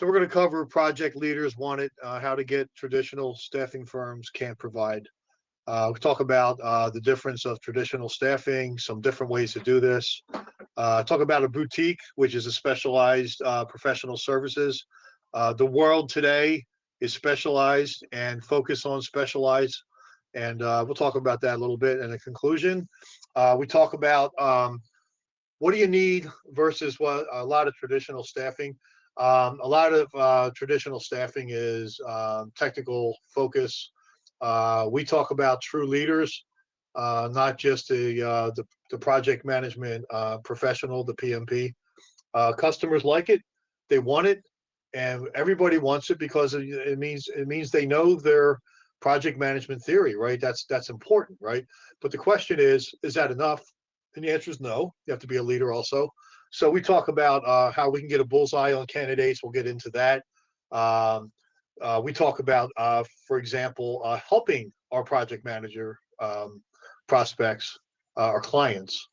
So we're going to cover project leaders want it, how to get traditional staffing firms can't provide. We'll talk about the difference of traditional staffing, some different ways to do this. Talk about a boutique, which is a specialized professional services. The world today is specialized and focus on specialized. And we'll talk about that a little bit in the conclusion. We talk about what do you need versus what a lot of traditional staffing. A lot of traditional staffing is technical focus. We talk about true leaders, not just the project management professional, the PMP. Customers like it, they want it, and everybody wants it because it means they know their project management theory, right? That's important, right? But the question is that enough? And the answer is no. You have to be a leader also. So we talk about how we can get a bullseye on candidates. We'll get into that. We talk about, for example, helping our project manager prospects, our clients.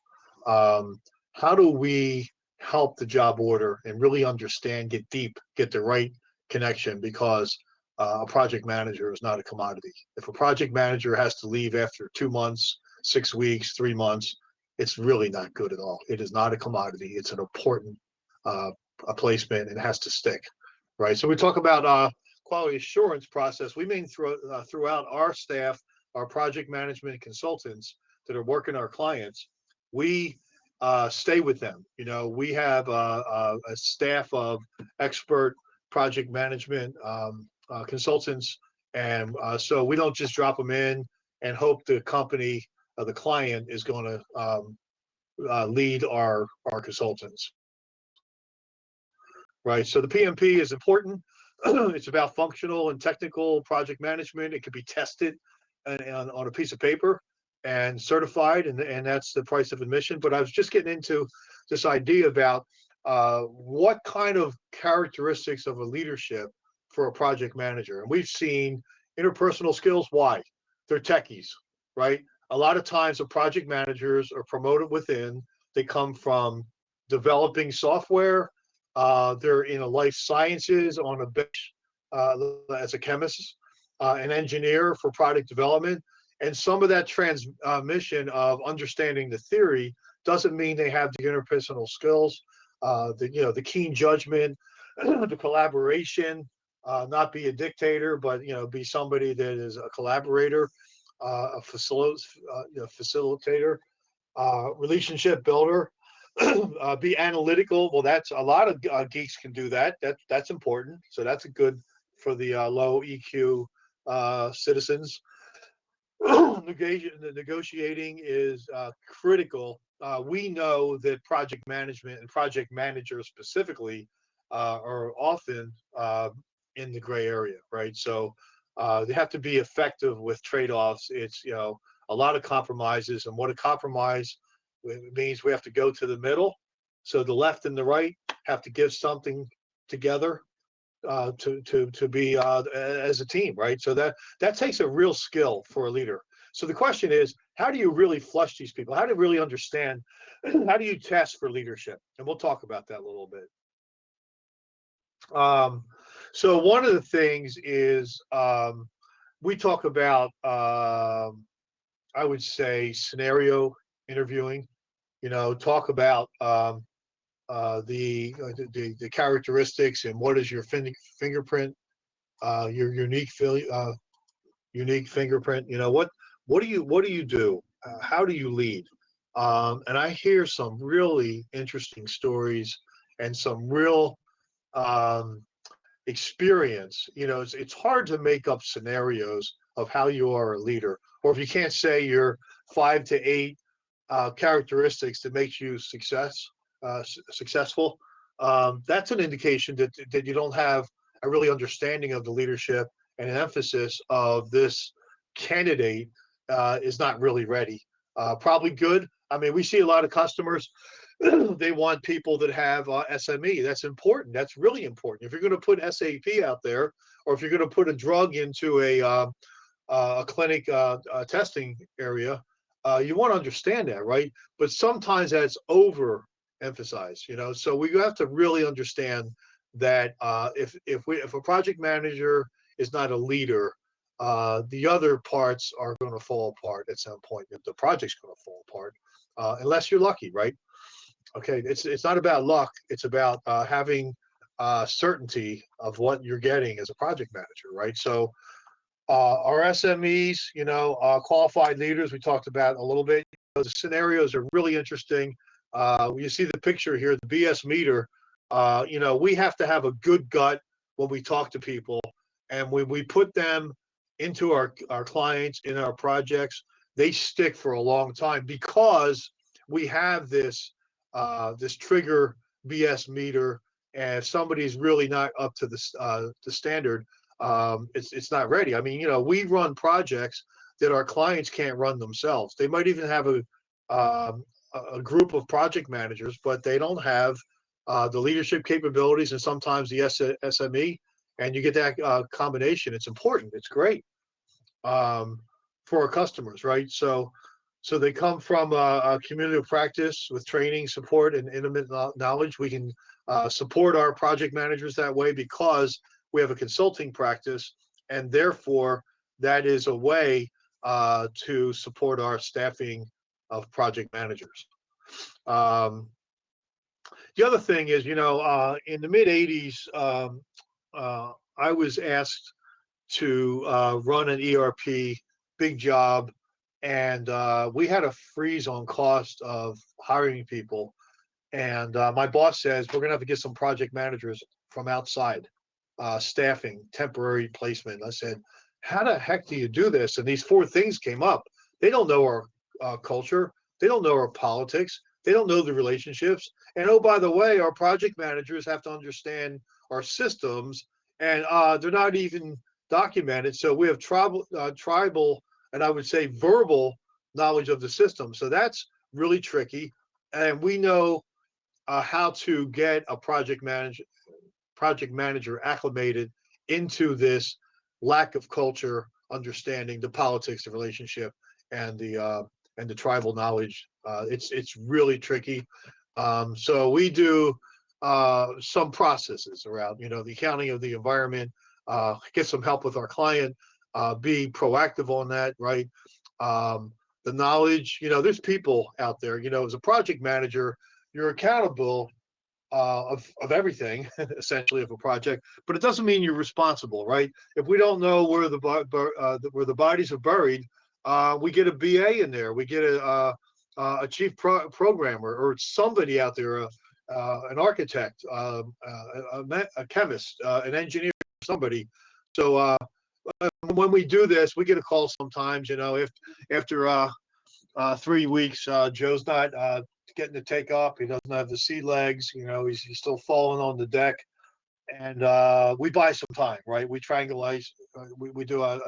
How do we help the job order and really understand, get deep, get the right connection? Because a project manager is not a commodity. If a project manager has to leave after 2 months, 6 weeks, 3 months, it's really not good at all. It is not a commodity. It's an important a placement and it has to stick, right? So we talk about quality assurance process. We mean throughout our staff, our project management consultants that are working our clients, we stay with them. You know, we have a staff of expert project management consultants, and so we don't just drop them in and hope the company, the client, is going to lead our consultants, right? So the PMP is important. It's about functional and technical project management. It can be tested on a piece of paper and certified, and that's the price of admission. But I was just getting into this idea about what kind of characteristics of a leadership for a project manager. And we've seen interpersonal skills. Why? They're techies, right? A lot of times the project managers are promoted within. They come from developing software. They're in a life sciences on a bench as a chemist, an engineer for product development. And some of that transmission of understanding the theory doesn't mean they have the interpersonal skills, the keen judgment, the collaboration, not be a dictator, but be somebody that is a collaborator, a facilitator, relationship builder, be analytical. Well, that's a lot of geeks can do that. That's important. So that's a good for the low EQ citizens. Negotiating is critical. We know that project management and project managers specifically are often in the gray area, right? So they have to be effective with trade-offs. It's a lot of compromises, and what a compromise means, we have to go to the middle. So the left and the right have to give something together to be as a team, right? So that takes a real skill for a leader. So the question is, how do you really flush these people? How do you really understand? How do you test for leadership? And we'll talk about that a little bit. So one of the things is we talk about, I would say, scenario interviewing. Talk about the characteristics and what is your fingerprint, your unique fingerprint. What do you do? How do you lead? And I hear some really interesting stories and some real experience. It's hard to make up scenarios of how you are a leader, or if you can't say your 5 to 8 characteristics that makes you successful, that's an indication that you don't have a really understanding of the leadership and an emphasis of this candidate is not really ready. Probably good. I mean, we see a lot of customers, they want people that have SME. That's important. That's really important. If you're going to put SAP out there, or if you're going to put a drug into a clinic testing area, you want to understand that, right? But sometimes that's overemphasized, so we have to really understand that if a project manager is not a leader, the other parts are going to fall apart at some point. If the project's going to fall apart, unless you're lucky, right? Okay, it's not about luck. It's about having certainty of what you're getting as a project manager, right? So our SMEs, qualified leaders, we talked about a little bit. The scenarios are really interesting. You see the picture here, the BS meter. We have to have a good gut when we talk to people, and when we put them into our clients in our projects, they stick for a long time because we have this trigger BS meter, and if somebody's really not up to the standard, it's not ready. I mean, we run projects that our clients can't run themselves. They might even have a group of project managers, but they don't have the leadership capabilities and sometimes the SME, and you get that combination. It's important. It's great for our customers, right? So they come from a community of practice with training, support, and intimate knowledge. We can support our project managers that way because we have a consulting practice, and therefore that is a way to support our staffing of project managers. The other thing is, in the mid 80s, I was asked to run an ERP, big job, and we had a freeze on cost of hiring people. And my boss says, we're going to have to get some project managers from outside, staffing, temporary placement. I said, how the heck do you do this? And these four things came up. They don't know our culture. They don't know our politics. They don't know the relationships. And oh, by the way, our project managers have to understand our systems, and they're not even documented. So we have tribal, and I would say verbal knowledge of the system. So that's really tricky. And we know how to get a project manager acclimated into this lack of culture, understanding the politics, the relationship, and the tribal knowledge. It's really tricky. So we do some processes around, the accounting of the environment, get some help with our client, be proactive on that, right? The knowledge, there's people out there, as a project manager, you're accountable of everything, essentially, of a project, but it doesn't mean you're responsible, right? If we don't know where the bodies are buried, we get a BA in there, we get a chief programmer, or somebody out there, an architect, a chemist, an engineer, somebody. So when we do this, we get a call sometimes, if after 3 weeks, Joe's not getting to take up, he doesn't have the sea legs, he's still falling on the deck, and we buy some time, right? We triangulate, we do a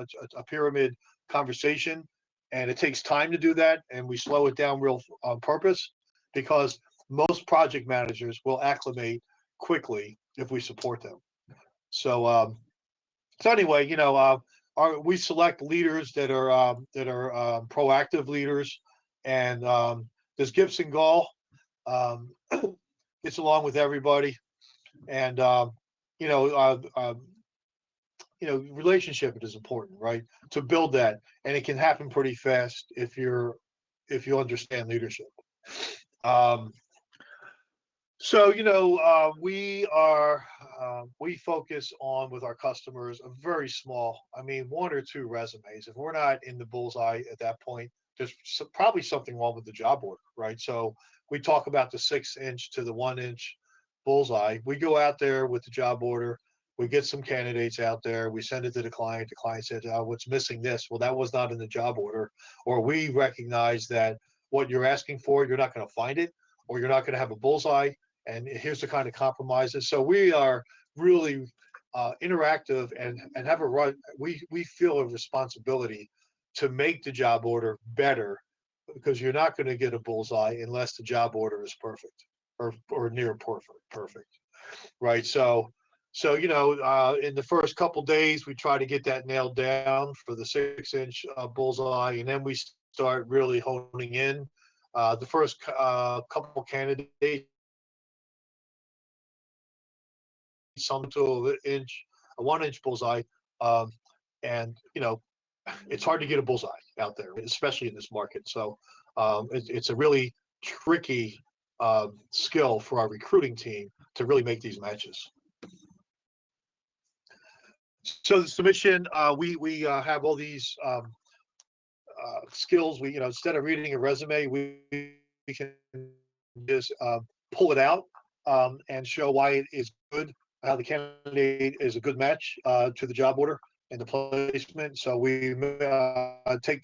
pyramid conversation, and it takes time to do that, and we slow it down real on purpose, because most project managers will acclimate quickly if we support them. So anyway, we select leaders that are proactive leaders, and this Gibson Gall gets along with everybody, and relationship is important, right? To build that, and it can happen pretty fast if you understand leadership. So we focus on, with our customers, a very small, 1 or 2 resumes. If we're not in the bullseye at that point, there's probably something wrong with the job order, right? So we talk about the 6-inch to the 1-inch bullseye. We go out there with the job order. We get some candidates out there. We send it to the client. The client said, what's missing this? Well, that was not in the job order. Or we recognize that what you're asking for, you're not going to find it, or you're not going to have a bullseye. And here's the kind of compromises. So we are really interactive and have a right. We feel a responsibility to make the job order better, because you're not going to get a bullseye unless the job order is perfect or near perfect, right? So in the first couple days, we try to get that nailed down for the 6-inch bullseye, and then we start really honing in. The first couple candidates some to a 1-inch bullseye. And it's hard to get a bullseye out there, especially in this market. So it's a really tricky skill for our recruiting team to really make these matches. So the submission, we have all these skills. We instead of reading a resume, we can just pull it out and show why it is good, how the candidate is a good match to the job order and the placement. So we take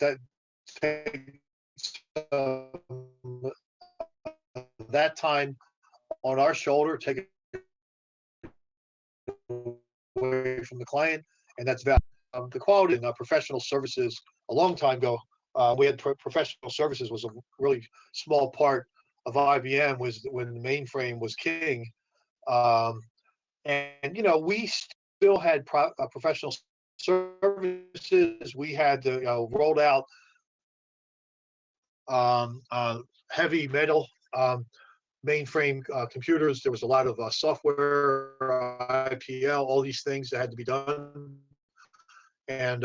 that time on our shoulder, take it away from the client, and that's valid. The quality in professional services, a long time ago, we had professional services was a really small part of IBM, was when the mainframe was king. And we still had professional services. We had to rolled out heavy metal mainframe computers. There was a lot of software, IPL, all these things that had to be done. And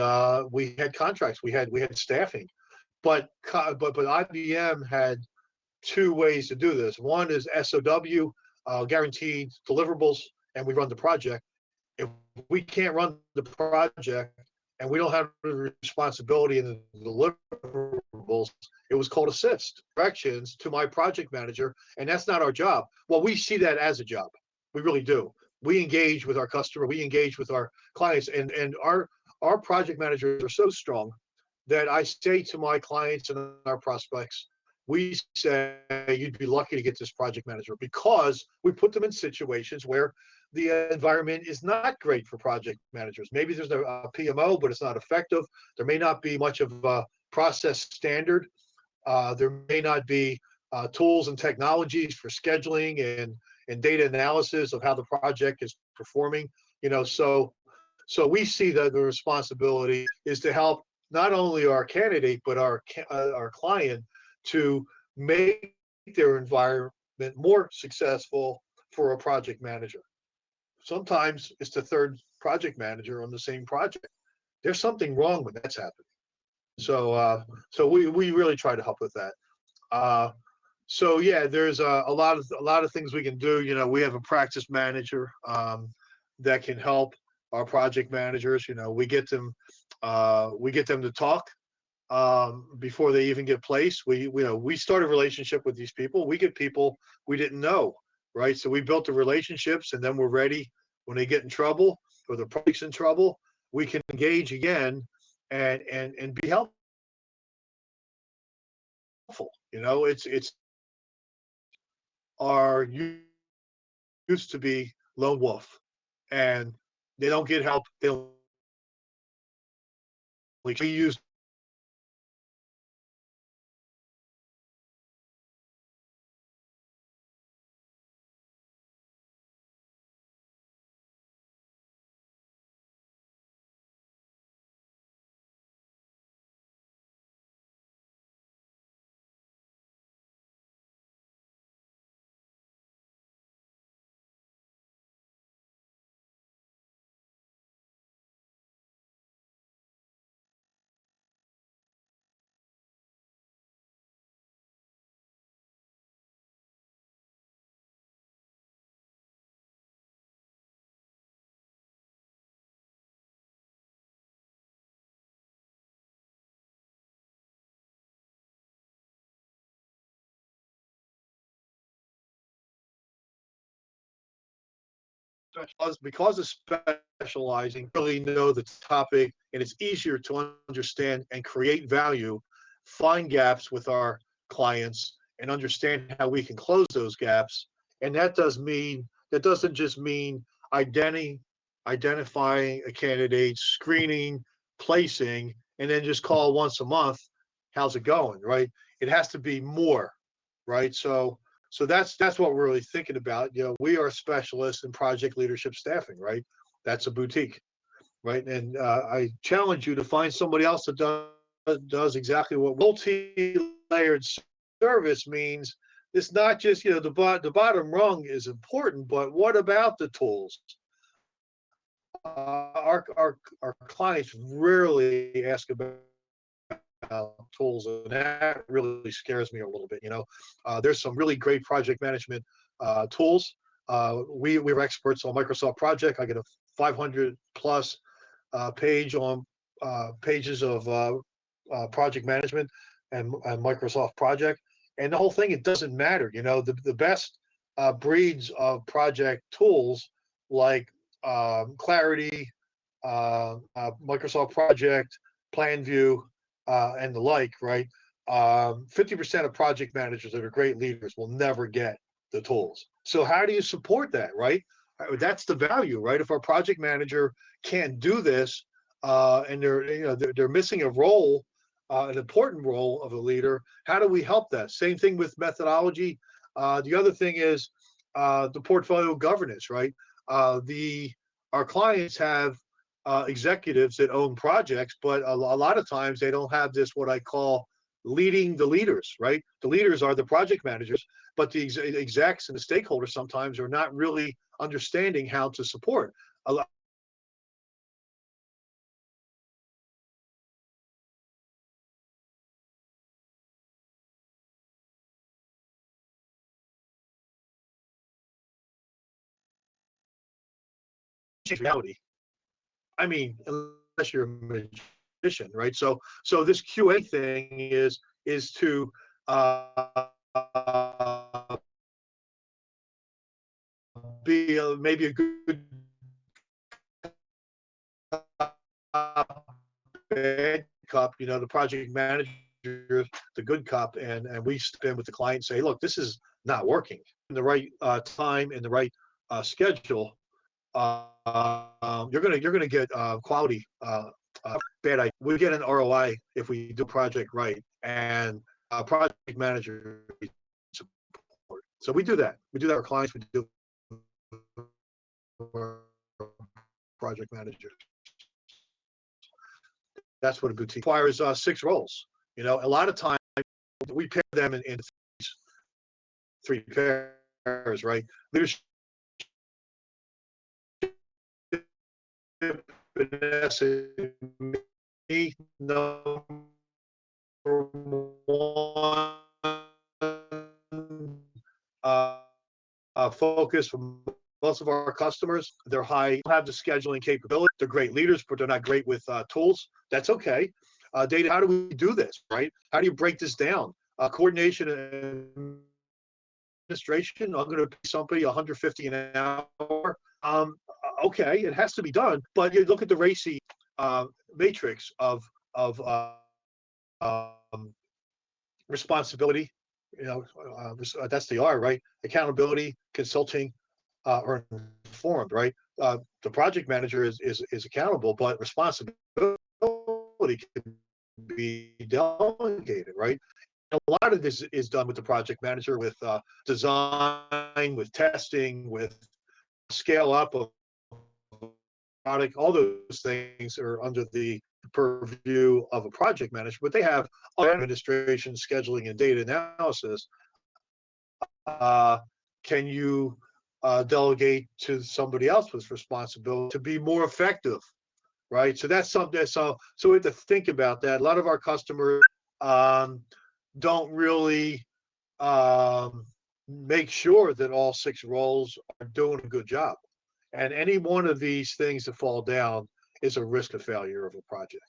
we had contracts, we had staffing, but IBM had two ways to do this. One is SOW, guaranteed deliverables, and we run the project. If we can't run the project and we don't have the responsibility in the deliverables, it was called assist directions to my project manager, and that's not our job. Well, we see that as a job. We really do. We engage with our customer, we engage with our clients, and our project managers are so strong that I say to my clients and our prospects, we say you'd be lucky to get this project manager, because we put them in situations where the environment is not great for project managers. Maybe there's a PMO, but it's not effective. There may not be much of a process standard. There may not be tools and technologies for scheduling and data analysis of how the project is performing. So we see that the responsibility is to help not only our candidate, but our client to make their environment more successful for a project manager. Sometimes it's the third project manager on the same project. There's something wrong when that's happening. So we really try to help with that. So yeah, there's a lot of things we can do. We have a practice manager that can help our project managers. We get them to talk before they even get placed. We start a relationship with these people. We get people we didn't know, right? So we built the relationships, and then we're ready when they get in trouble or the project's in trouble. We can engage again and be helpful. It's our used to be lone wolf, and they don't get help. We use because of specializing, really know the topic, and it's easier to understand and create value, find gaps with our clients, and understand how we can close those gaps. And that doesn't just mean identifying a candidate, screening, placing, and then just call once a month. How's it going, right? It has to be more, right? So that's what we're really thinking about. We are specialists in project leadership staffing, right? That's a boutique, right? And I challenge you to find somebody else that does exactly what multi-layered service means. It's not just the bottom rung is important, but what about the tools? our clients rarely ask about tools, and that really scares me a little bit. There's some really great project management tools. We're experts on Microsoft Project. I get a 500 plus pages of project management and Microsoft Project, and the whole thing. It doesn't matter. The best breeds of project tools like Clarity, Microsoft Project, Plan View, and the like, right? 50% of project managers that are great leaders will never get the tools. So how do you support that, right? That's the value, right? If our project manager can't do this, and they're missing a role, an important role of a leader, how do we help that? Same thing with methodology. The other thing is the portfolio governance, right? Our clients have executives that own projects, but a lot of times they don't have this, what I call leading the leaders, right? The leaders are the project managers, but the execs and the stakeholders sometimes are not really understanding how to support. Reality. I mean, unless you're a magician, right? So this QA thing is to be maybe a good bad cop. The project manager, the good cop, and we step in with the client and say, look, this is not working in the right time and the right schedule. You're gonna get quality. Bad idea. We get an ROI if we do project right, and project manager support. So we do that. We do that for clients. We do for project managers. That's what a good team requires. 6 roles. A lot of times we pair them in 3 pairs, right? Leadership, number 1 focus for most of our customers. They're high, have the scheduling capability. They're great leaders, but they're not great with tools. That's okay. Data, how do we do this, right? How do you break this down? Coordination and administration. I'm going to pay somebody $150 an hour. Okay, it has to be done, but you look at the RACI matrix of responsibility. That's the R, right? Accountability, consulting, or informed, right? The project manager is accountable, but responsibility can be delegated, right? A lot of this is done with the project manager, with design, with testing, with scale up of product. All those things are under the purview of a project manager, but they have administration, scheduling, and data analysis. Can you delegate to somebody else with responsibility to be more effective, right? So that's something. So we have to think about that. A lot of our customers don't really make sure that all 6 roles are doing a good job. And any one of these things that fall down is a risk of failure of a project,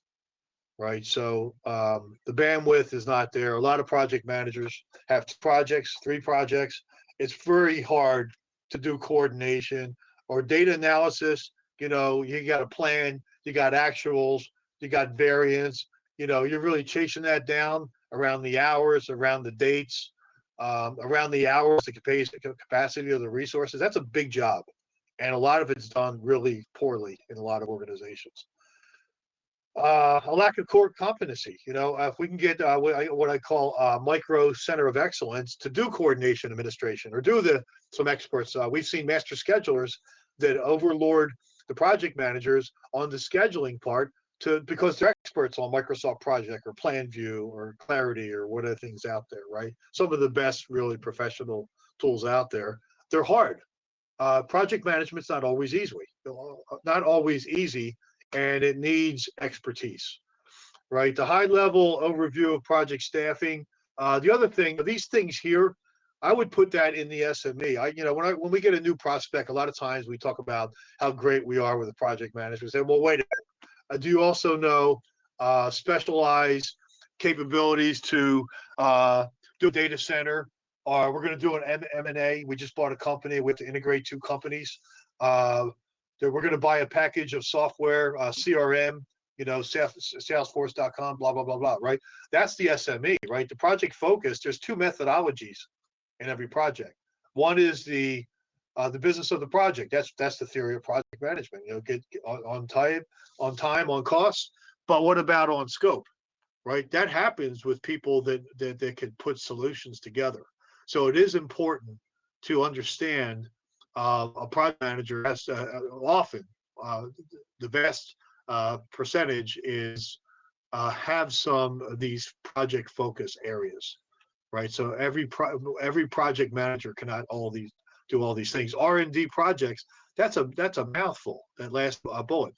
right? So the bandwidth is not there. A lot of project managers have 2 projects, 3 projects. It's very hard to do coordination or data analysis. You got a plan, you got actuals, you got variance. You're really chasing that down around the hours, around the dates, around the hours, the capacity of the resources. That's a big job. And a lot of it's done really poorly in a lot of organizations. A lack of core competency. If we can get what I call micro center of excellence to do coordination administration or do some experts. We've seen master schedulers that overlord the project managers on the scheduling part because they're experts on Microsoft Project or Plan View or Clarity or what are things out there, right? Some of the best really professional tools out there. They're hard. Project management's not always easy, and it needs expertise, right? The high level overview of project staffing. The other thing, these things here, I would put that in the SME. When we get a new prospect, a lot of times we talk about how great we are with the project management. Say, well, wait a minute. Do you also know specialized capabilities to do a data center? Or we're going to do an M&A. We just bought a company. We have to integrate two companies. We're going to buy a package of software, CRM, Salesforce.com, blah, blah, blah, blah, right? That's the SME, right? The project focus, there's two methodologies in every project. One is the business of the project. That's the theory of project management. Get on time, on cost. But what about on scope, right? That happens with people that can put solutions together. So it is important to understand a project manager has often the vast percentage is have some of these project focus areas, right? So every project manager cannot do all these things. R&D projects, that's a mouthful, that last bullet.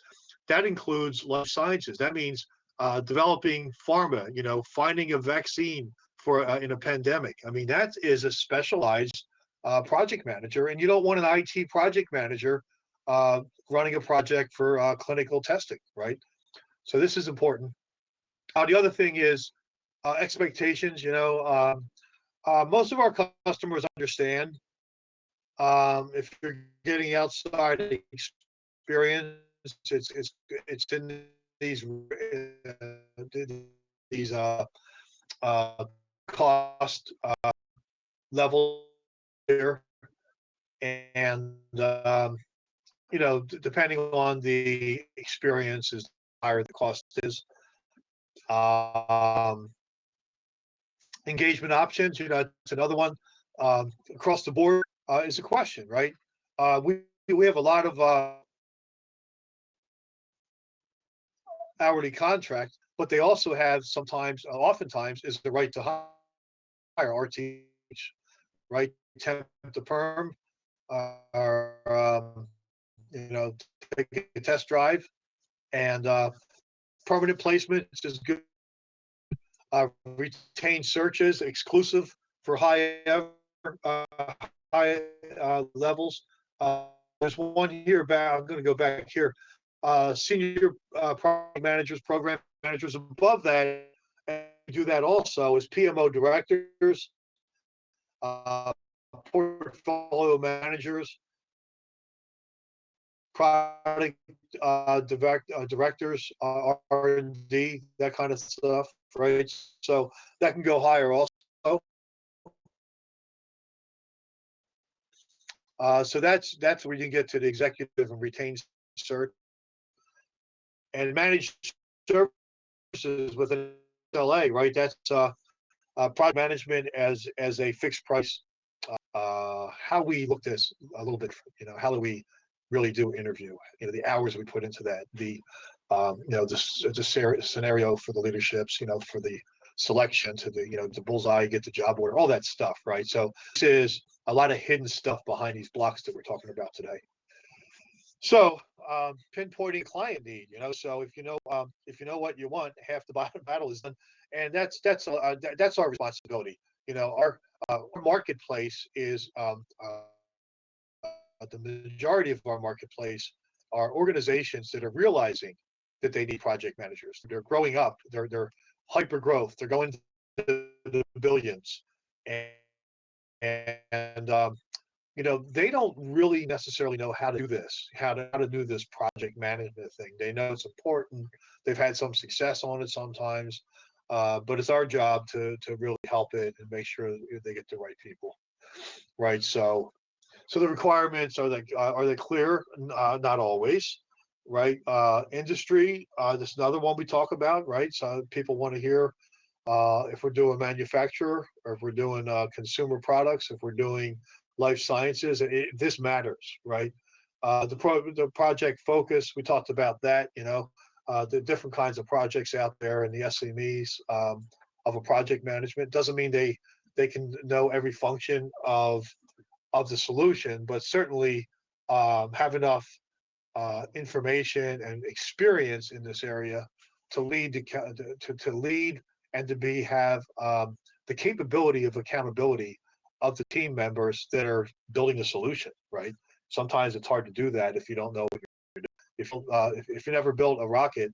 That includes life sciences. That means developing pharma, finding a vaccine for in a pandemic. I mean, that is a specialized project manager, and you don't want an IT project manager running a project for clinical testing, right? So this is important. The other thing is expectations. Most of our customers understand if you're getting outside experience, it's in these cost level here, and depending on the experience, is higher the cost is. Engagement options, it's another one. Across the board is a question, right? We have a lot of hourly contract, but they also have oftentimes is the right to hire, RTH, right? Temp to perm, take a test drive, and permanent placement is good. Retained searches, exclusive for high levels. There's one here about, I'm going to go back here. Senior project managers, program managers. Above that, and do that also, is PMO directors, portfolio managers, product directors, R&D, that kind of stuff, right? So that can go higher also. So that's where you get to the executive and retained search. And managed services with an SLA, right? That's project management as a fixed price. How we look this a little bit, how do we really do interview? The hours we put into that, the scenario for the leaderships, for the selection to the bullseye, get the job order, all that stuff, right? So this is a lot of hidden stuff behind these blocks that we're talking about today. So pinpointing client need, so if you know what you want, half the battle is done, and that's our responsibility. Our marketplace is the majority of our marketplace are organizations that are realizing that they need project managers. They're growing up. They're hyper growth. They're going to the billions, and they don't really necessarily know how to do this, how to do this project management thing. They know it's important. They've had some success on it sometimes, but it's our job to really help it and make sure they get the right people, right? So the requirements, are they clear? Not always, right? Industry, this is another one we talk about, right? So people want to hear if we're doing manufacturer, or if we're doing consumer products, if we're doing life sciences, this matters, right? The project focus, we talked about that, the different kinds of projects out there and the SMEs of a project management. Doesn't mean they can know every function of the solution, but certainly have enough information and experience in this area to lead to lead and to have the capability of accountability of the team members that are building a solution, right? Sometimes it's hard to do that if you don't know what you're doing. If you never built a rocket,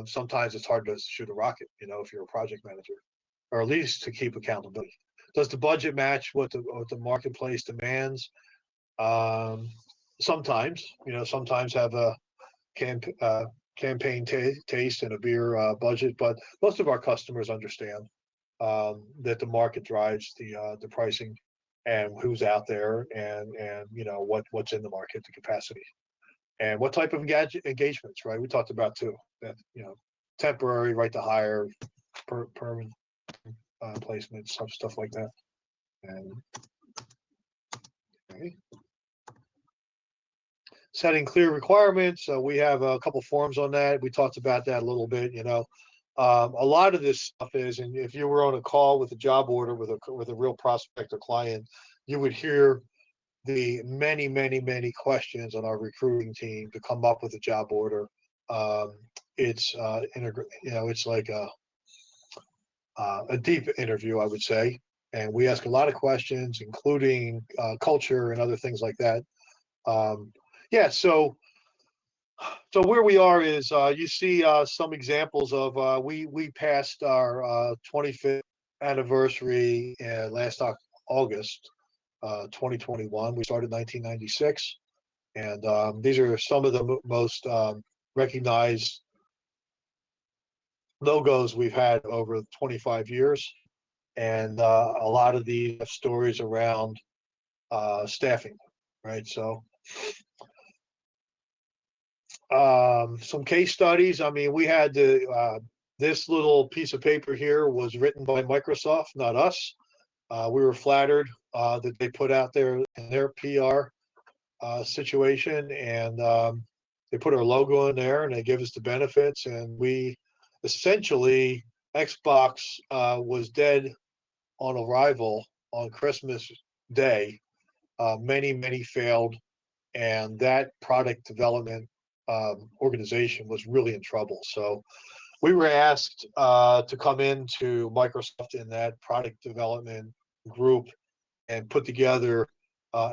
sometimes it's hard to shoot a rocket, if you're a project manager, or at least to keep accountability. Does the budget match what the marketplace demands? Sometimes, sometimes have a campaign taste and a beer budget, but most of our customers understand that the market drives the pricing and who's out there, and what's in the market, the capacity, and what type of engagements, right? We talked about too, that temporary, right to hire, permanent placements, stuff like that. And okay. Setting clear requirements. We have a couple forms on that. We talked about that a little bit. A lot of this stuff is, and if you were on a call with a job order with a real prospect or client, you would hear the many questions on our recruiting team to come up with a job order. It's it's like a deep interview, I would say, and we ask a lot of questions, including culture and other things like that. Yeah, so where we are is you see some examples of we passed our 25th anniversary last August 2021. We started 1996, and these are some of the most recognized logos we've had over 25 years, and a lot of these have stories around staffing, right? So some case studies. I mean, we had this little piece of paper here was written by Microsoft, not us. We were flattered that they put out there in their PR situation, and they put our logo in there, and they give us the benefits, and we essentially, Xbox was dead on arrival on Christmas Day. Many failed, and that product development organization was really in trouble. So we were asked to come into Microsoft in that product development group and put together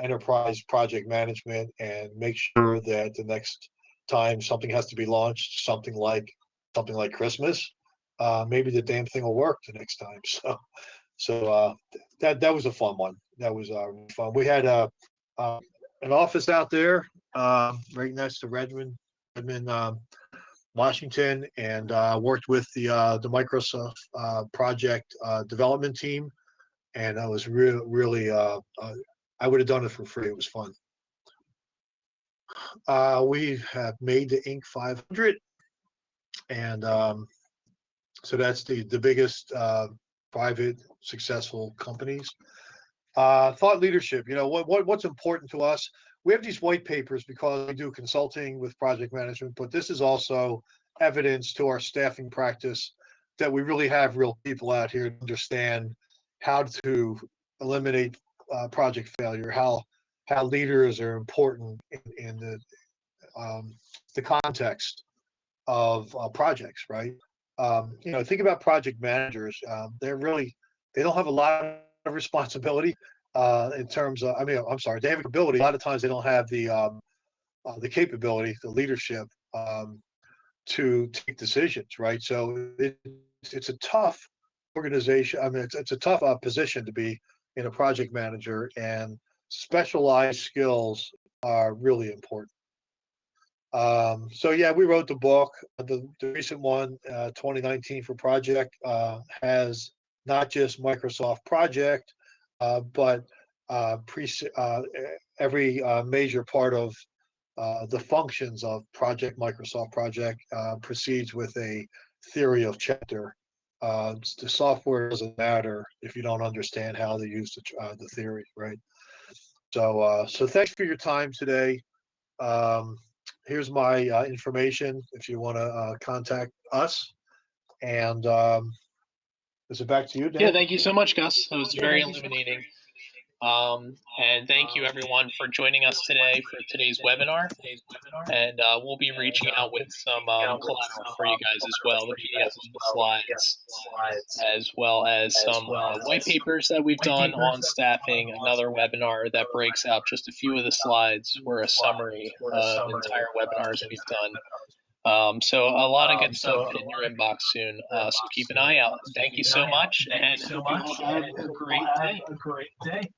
enterprise project management and make sure that the next time something has to be launched, something like Christmas, maybe the damn thing will work the next time. So that was a fun one. That was fun. We had an office out there right next to Redmond, Washington, and worked with the Microsoft project development team, and I was really I would have done it for free. It was fun. We have made the Inc. 500, and so that's the biggest private successful companies. Thought leadership. What's important to us. We have these white papers because we do consulting with project management, but this is also evidence to our staffing practice that we really have real people out here to understand how to eliminate project failure, how leaders are important in the context of projects, right? Think about project managers. They don't have a lot of responsibility in terms of, they have ability. A lot of times they don't have the capability, the leadership to take decisions, right? So it's a tough organization. It's a tough position to be in a project manager, and specialized skills are really important. So yeah, we wrote the book. The recent one, 2019 for Project, has not just Microsoft Project, but every major part of the functions of Microsoft Project proceeds with a theory of chapter. The software doesn't matter if you don't understand how to use the theory, right? So thanks for your time today. Here's my information if you want to contact us. And is it back to you, Dan? Yeah, thank you so much, Gus. That was very illuminating. And thank you everyone for joining us today for today's webinar. And we'll be reaching out with some collateral for you guys as well, the PDF of the slides, as well as some white papers that we've done on staffing, another webinar that breaks out just a few of the slides were a summary of entire webinars we've done. So a lot of good stuff in your inbox soon. So keep an eye out. Thank you so much, and hope you all have a great day.